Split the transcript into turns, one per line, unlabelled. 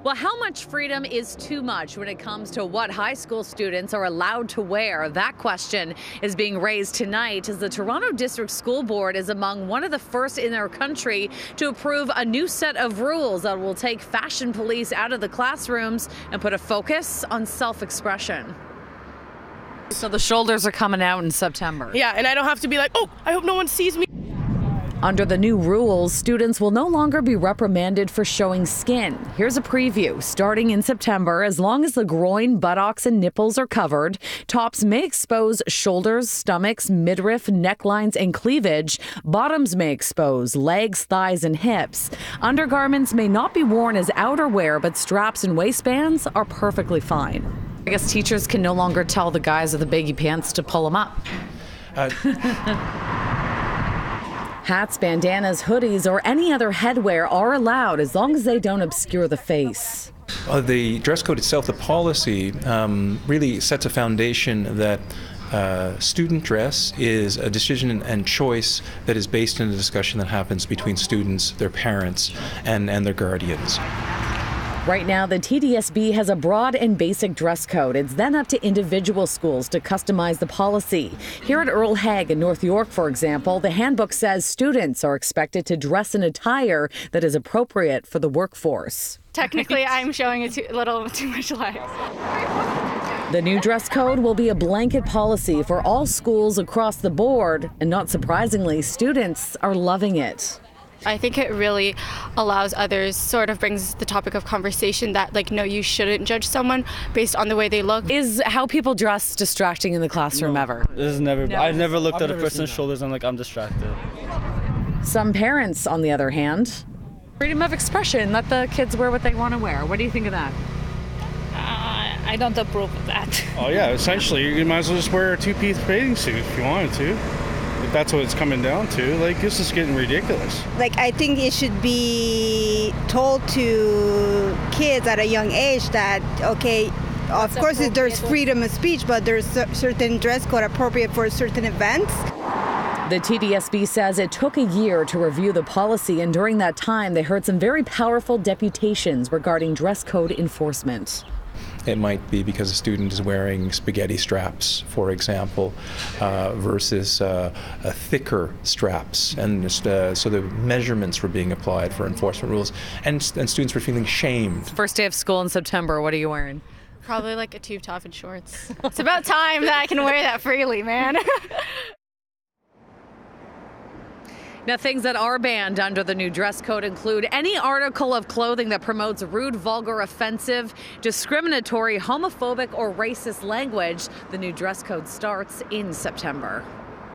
Well, how much freedom is too much when it comes to what high school students are allowed to wear? That question is being raised tonight as the Toronto District School Board is among one of the first in our country to approve a new set of rules that will take fashion police out of the classrooms and put a focus on self-expression. So the shoulders are coming out in September.
Yeah, and I don't have to be like, oh, I hope no one sees me.
Under the new rules, students will no longer be reprimanded for showing skin. Here's a preview. Starting in September, as long as the groin, buttocks, and nipples are covered, tops may expose shoulders, stomachs, midriff, necklines, and cleavage. Bottoms may expose legs, thighs, and hips. Undergarments may not be worn as outerwear, but straps and waistbands are perfectly fine. I guess teachers can no longer tell the guys with the baggy pants to pull them up. Hats, bandanas, hoodies, or any other headwear are allowed as long as they don't obscure the face.
The dress code itself, the policy, really sets a foundation that student dress is a decision and choice that is based in a discussion that happens between students, their parents, and their guardians.
Right now, the TDSB has a broad and basic dress code. It's then up to individual schools to customize the policy. Here at Earl Haig in North York, for example, the handbook says students are expected to dress in attire that is appropriate for the workforce.
Technically, I'm showing a little too much light.
The new dress code will be a blanket policy for all schools across the board, and not surprisingly, students are loving it.
I think it really allows others, sort of brings the topic of conversation that, like, no, you shouldn't judge someone based on the way they look.
Is how people dress distracting in the classroom ever?
This is never. I've never looked at a person's shoulders and I'm distracted.
Some parents, on the other hand, freedom of expression, let the kids wear what they want to wear. What do you think of that?
I don't approve of that.
Oh yeah, essentially you might as well just wear a two-piece bathing suit if you wanted to. If that's what it's coming down to, like, this is getting ridiculous.
Like, I think it should be told to kids at a young age that, okay, of course there's freedom of speech, but there's certain dress code appropriate for certain events.
The TDSB says it took a year to review the policy, and during that time they heard some very powerful deputations regarding dress code enforcement.
It might be because a student is wearing spaghetti straps, for example, versus thicker straps, and so the measurements were being applied for enforcement rules, and students were feeling shamed.
First day of school in September, what are you wearing?
Probably like a tube top and shorts. It's about time that I can wear that freely, man.
Now, things that are banned under the new dress code include any article of clothing that promotes rude, vulgar, offensive, discriminatory, homophobic, or racist language. The new dress code starts in September.